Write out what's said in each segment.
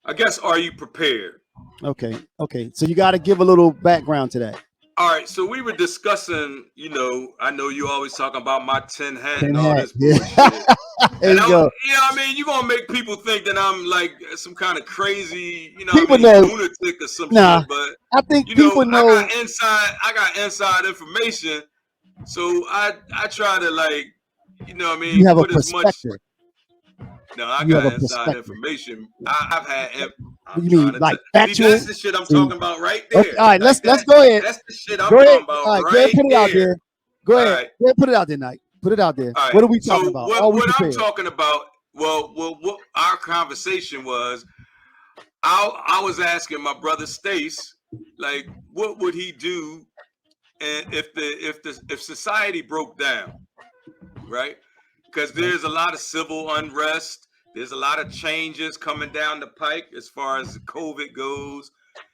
I guess, are you prepared? Okay. Okay. So you got to give a little background to that. All right, so we were discussing, I know you always talking about my tin hat Tin and all hat. this bullshit. There And you go. you're gonna make people think that I'm like some kind of crazy, People know. lunatic or some Nah, shit. But I think people know. I got inside information. So I try to You have a put as much. perspective. No, I You have got a inside perspective. information. I've had. What I'm you trying mean, to like see. factual? That's the shit I'm See, talking about right okay, there. all right, Like let's that. go ahead. That's the shit I'm Go ahead. talking about All right, go right ahead, put it out there. there. Go ahead. All right. Go ahead, put it out there, Nike. Put it out there. All right. What are we talking So about? what I'm talking about? Well, what our conversation was. I was asking my brother Stace, like, what would he do, and if society broke down, right? Because there's a lot of civil unrest. There's a lot of changes coming down the pike as far as COVID goes,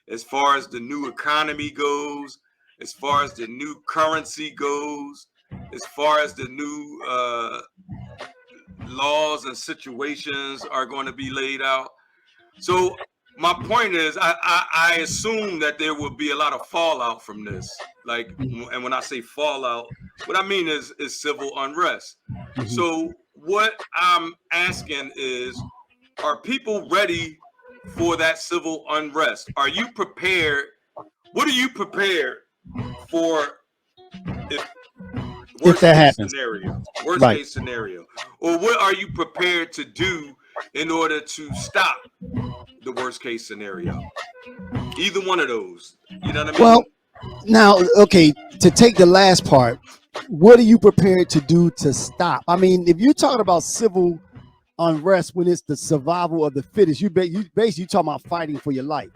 as far as the new economy goes, as far as the new currency goes, as far as the new laws and situations are going to be laid out. So my point is, I assume that there will be a lot of fallout from this. Like, and when I say fallout, what I mean is civil unrest. So what I'm asking is, are people ready for that civil unrest? Are you prepared? What are you prepared for if that happens? Worst case scenario. Or what are you prepared to do in order to stop the worst case scenario? Either one of those. You know what I mean? Well, now, okay, to take the last part, what are you prepared to do to stop? I mean, if you're talking about civil unrest when it's the survival of the fittest, you basically talking about fighting for your life.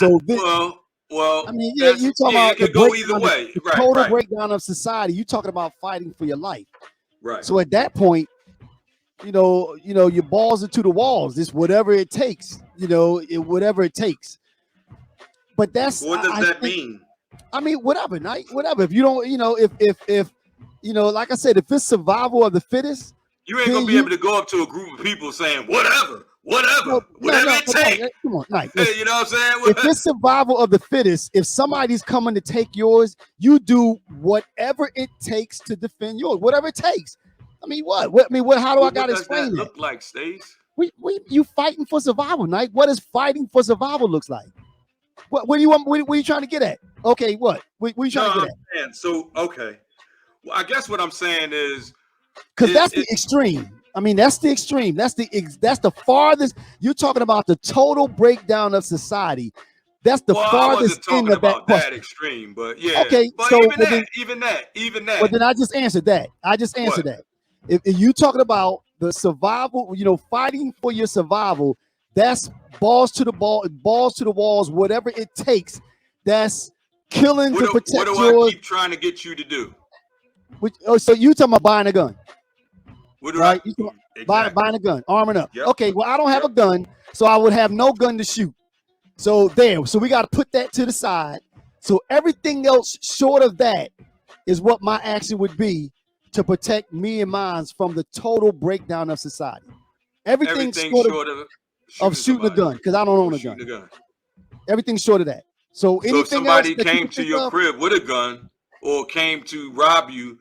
Well, I mean, yeah, you talking about it could go either way. The total breakdown of society. You talking about fighting for your life. Right. So at that point, your balls are to the walls. It's whatever it takes. Whatever it takes. But that's what does that mean? I mean, whatever, whatever. If you don't, if like I said, if it's survival of the fittest, you ain't gonna be able to go up to a group of people saying whatever it takes. Come on, Nike. Hey, you know what I'm saying? If it's survival of the fittest, if somebody's coming to take yours, you do whatever it takes to defend yours. Whatever it takes. I mean, what? How do I gotta explain that? Look like, Stace? You fighting for survival, Nike. What does fighting for survival looks like? What do you want? What are you trying to get at? Okay, what? What are you trying to get at? So, okay. Well, I guess what I'm saying is, because that's the extreme. I mean, that's the extreme. That's the farthest. You're talking about the total breakdown of society. That's the farthest end of that question. That extreme, but yeah. Okay, but so even that. Well, then I just answered that. That. If you talking about the survival, fighting for your survival, that's balls to the walls, whatever it takes. That's killing to protect yours. What do I keep trying to get you to do? So you talking about buying a gun? What do I? Exactly. Buying a gun, arming up. Yep. Okay, well, I don't have a gun, so I would have no gun to shoot. So we got to put that to the side. So everything else short of that is what my action would be to protect me and mine from the total breakdown of society. Everything short of shooting a gun, because I don't own a gun. Everything short of that. So if somebody came to your crib with a gun or came to rob you,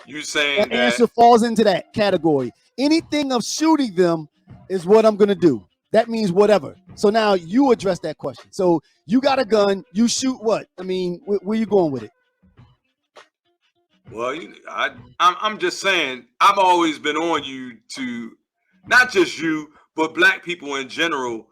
you saying that answer falls into that category. Anything of shooting them is what I'm gonna do. That means whatever. So now you address that question. So you got a gun, you shoot what? I mean, where you going with it? Well, I'm just saying, I've always been on you to, not just you, but black people in general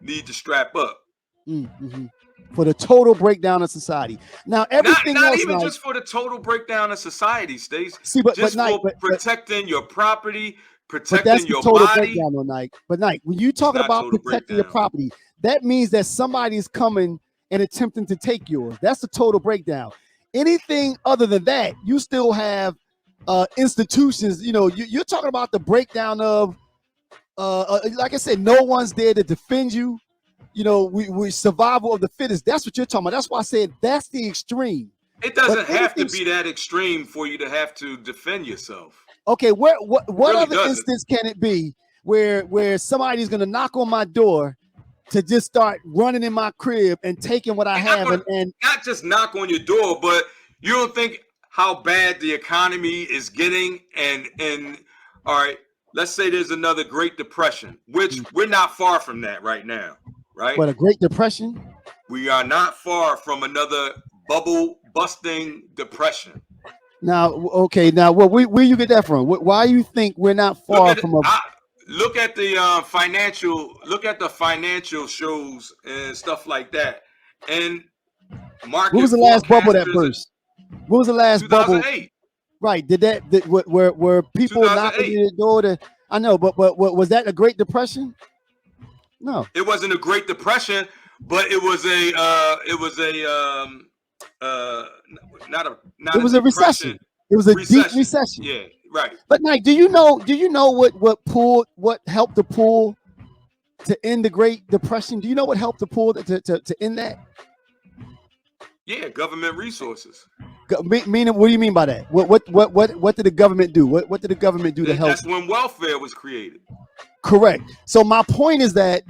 need to strap up. Mm-hmm. For the total breakdown of society. Now, everything not else, even just for the total breakdown of society, Stace. Just for protecting your property, protecting that's your the total body. Breakdown on Nike. But Nike, when you talking about protecting your property, that means that somebody is coming and attempting to take yours. That's the total breakdown. Anything other than that, you still have institutions. You're talking about the breakdown of, like I said, no one's there to defend you. We survival of the fittest. That's what you're talking about. That's why I said that's the extreme. It doesn't have to be that extreme for you to have to defend yourself. Okay, what really other instance can it be where somebody's gonna knock on my door to just start running in my crib and taking what I have and not just knock on your door, but you don't think how bad the economy is getting, and all right, let's say there's another Great Depression, which we're not far from that right now, right? What, a Great Depression? We are not far from another bubble busting depression. Now, okay, now where you get that from? Why you think we're not far from a? Look at the financial shows and stuff like that, and market. What was the last bubble that burst? What was the last 2008. bubble? Right? Were people knocking on the door to? I know, but was that a Great Depression? No, it wasn't a Great Depression, but it was a it was a recession. It was a deep recession. Yeah, right. But Mike, do you know what helped the pull to end the Great Depression? Do you know what helped the pull to end that? Yeah, government resources. Meaning, what do you mean by that? What did the government do? What did the government do to help? That's when welfare was created. Correct. So my point is that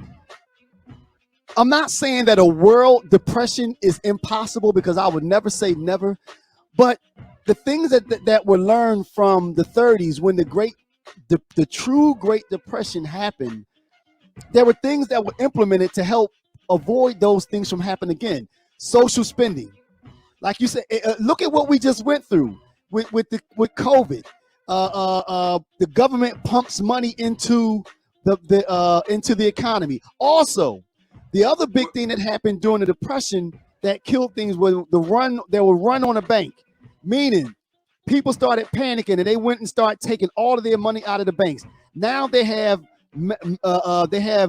I'm not saying that a world depression is impossible, because I would never say never, but the things that were learned from the 30s, when the true Great Depression happened, there were things that were implemented to help avoid those things from happening again. Social spending, like you said, look at what we just went through with COVID. The government pumps money into the economy. Also, the other big thing that happened during the Depression that killed things was there was run on a bank. Meaning, people started panicking and they went and started taking all of their money out of the banks. Now they have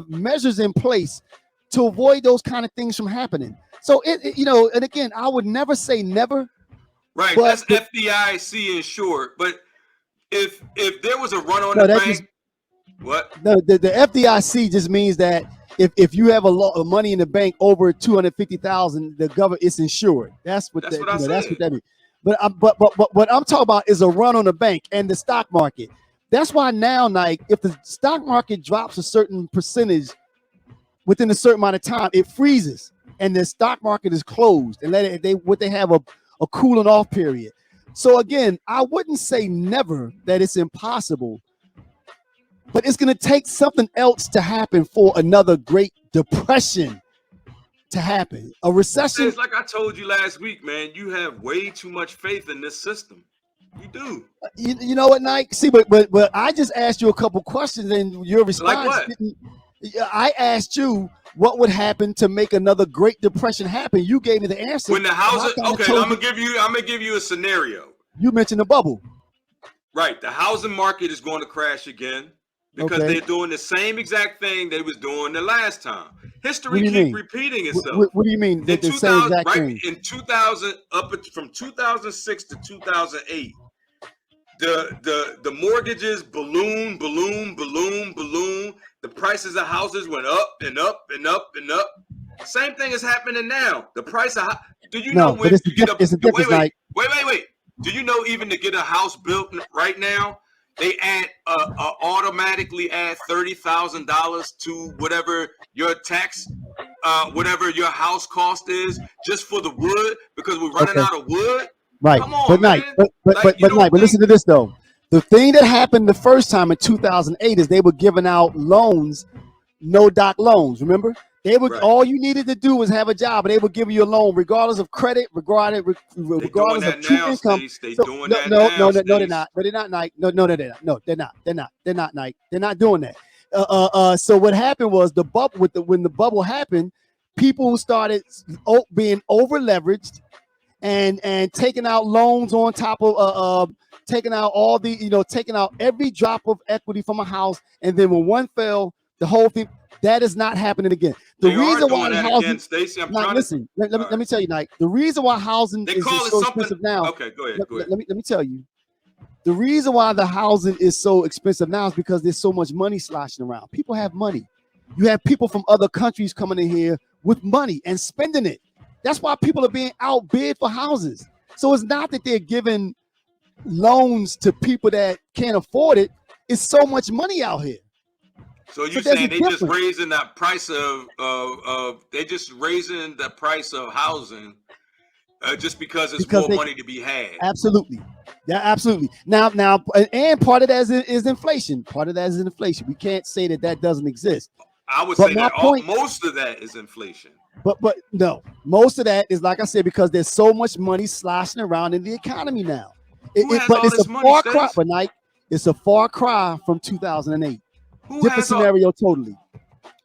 measures in place to avoid those kind of things from happening. So and again, I would never say never. Right, that's FDIC insured. But if there was a run on the bank, what? No, the FDIC just means that if you have a lot of money in the bank over $250,000, the government is insured. That's what that means. But what I'm talking about is a run on the bank and the stock market. That's why now, Nike, if the stock market drops a certain percentage within a certain amount of time, it freezes and the stock market is closed and they have a cooling off period. So again, I wouldn't say never that it's impossible, but it's going to take something else to happen for another Great Depression to happen. A recession. It's like I told you last week, man. You have way too much faith in this system. You do. You know what, Nike? See, but I just asked you a couple questions and your response. Like what? I asked you what would happen to make another Great Depression happen. You gave me the answer. When the housing, okay, I'm gonna give you a scenario. You mentioned the bubble. Right. The housing market is going to crash again because they're doing the same exact thing they was doing the last time. History keeps repeating itself. What do you mean? The same exact thing? In 2000, from 2006 to 2008, the mortgages balloon. The prices of houses went up and up and up and up. Same thing is happening now. The price of do you know when you get wait. Do you know even to get a house built right now, they automatically add $30,000 to whatever your tax, whatever your house cost is, just for the wood, because we're running out of wood. Right. Come on, but listen to this though. The thing that happened the first time in 2008 is they were giving out loans, no doc loans. Remember, they would all you needed to do was have a job, and they would give you a loan regardless of credit, regardless of true income. No, they're not. No, they're not, Nike. No, they're not. They're not, Nike. They're not doing that. So what happened was when the bubble happened, people started being over leveraged and taking out loans on top of taking out all the taking out every drop of equity from a house, and then when one fell, the whole thing. That is not happening again. The reason why housing, listen, let me tell you, Nike. The reason why housing is so expensive now. Okay, go ahead. Let me tell you. The reason why the housing is so expensive now is because there's so much money sloshing around. People have money. You have people from other countries coming in here with money and spending it. That's why people are being outbid for houses. So it's not that they're giving loans to people that can't afford it. It's so much money out here. So you there's a saying they just difference. raising the price of they just raising the price of housing just because it's Because more they money to be had. absolutely, yeah, absolutely. Now, and part of that is inflation. Part of that is inflation. We can't say that doesn't exist. I would But say my that point, most of that is inflation. but no, most of that is like I said because there's so much money sloshing around in the economy now. Has But all it's a this money, far cry. Stace? But Nike, it's a far cry from 2008. Who Different has all? scenario totally.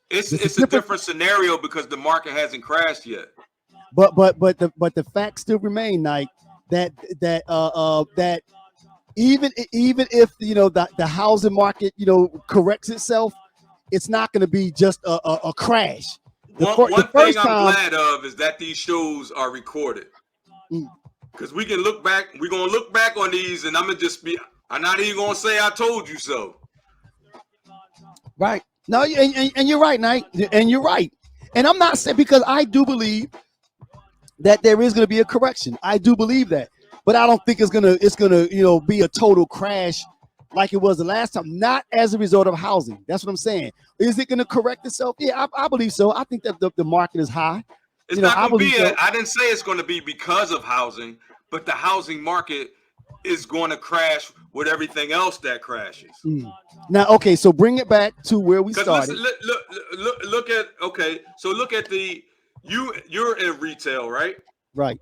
It's a Different. different scenario because the market hasn't crashed yet. But the fact still remain, Nike, that even if the housing market corrects itself, it's not going to be just a crash. The One thing first I'm time, glad of is that these shows are recorded. Because we can look back, we're gonna look back on these, and I'm not even gonna say I told you so. right? No, and you're right, Knight, and you're right. And I'm not saying because I do believe that there is going to be a correction. I do believe that, but I don't think it's gonna be a total crash like it was the last time. Not as a result of housing. That's what I'm saying. Is it going to correct itself? Yeah, I believe so. I think that the market is high. It's not I going to believe be. so. I didn't say it's going to be because of housing, but the housing market is going to crash with everything else that crashes. Now, okay, so bring it back to where we started. Look at So look at you're in retail, right? Right.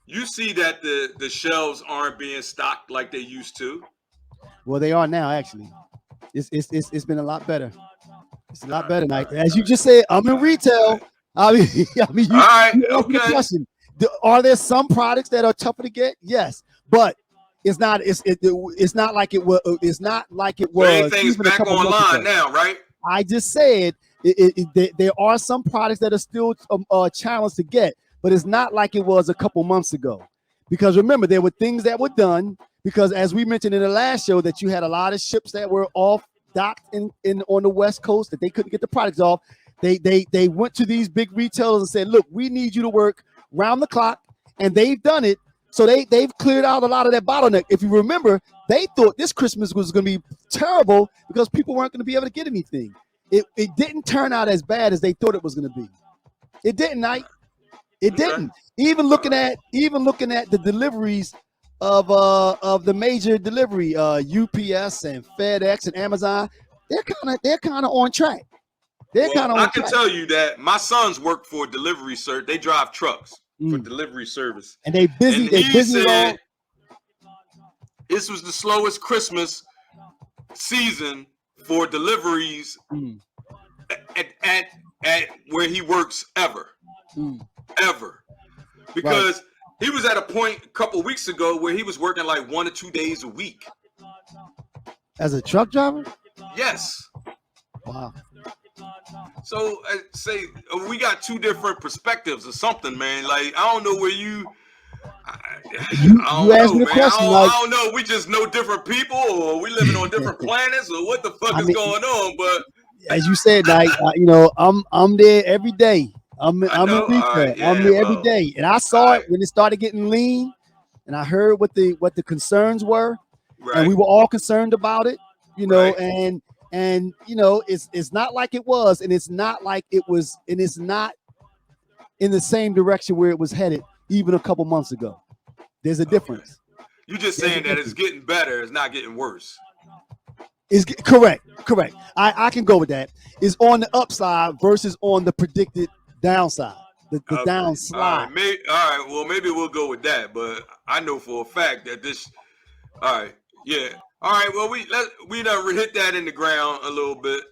You see that the shelves aren't being stocked like they used to. Well, they are now actually. It's been a lot better. It's a lot better, Mike. As you just said, I'm in retail. I mean, you all right, you asked me the okay. question. Are there some products that are tougher to get? Yes, but it's not. It's not like it was. It's not like it was. Everything's Even a back couple months online ago. now, right? I just said there are some products that are still a challenge to get, but it's not like it was a couple months ago. Because remember, there were things that were done. Because as we mentioned in the last show, that you had a lot of ships that were off docked in on the West Coast that they couldn't get the products off. They went to these big retailers and said, "Look, we need you to work round the clock," and they've done it. So they've cleared out a lot of that bottleneck. If you remember, they thought this Christmas was going to be terrible because people weren't going to be able to get anything. It didn't turn out as bad as they thought it was going to be. It didn't, Knight. It didn't. Even looking at the deliveries of the major delivery, UPS and FedEx and Amazon, they're kind of on track. I can tell you that my sons work for delivery service. They drive trucks for delivery service, and they busy. And he said this was the slowest Christmas season for deliveries at where he works ever, because he was at a point a couple weeks ago where he was working like 1 or 2 days a week as a truck driver. Yes. Wow. So say we got two different perspectives or something, man. Like I don't know where you asked me the question. I don't know. We just know different people, or we living on different planets, or what the fuck is going on? But as you said, like I'm there every day. I'm in retail. I'm there every day, and I saw it when it started getting lean, and I heard what the concerns were, and we were all concerned about it, and it's not like it was, and it's not like it was, and it's not in the same direction where it was headed even a couple months ago. There's a difference. You're just saying that it's getting better, it's not getting worse. Is correct. I can go with that. It's on the upside versus on the predicted downside. The downslide. All right. Well, maybe we'll go with that. But I know for a fact that this. All right. Yeah. All right. Well, we done hit that in the ground a little bit.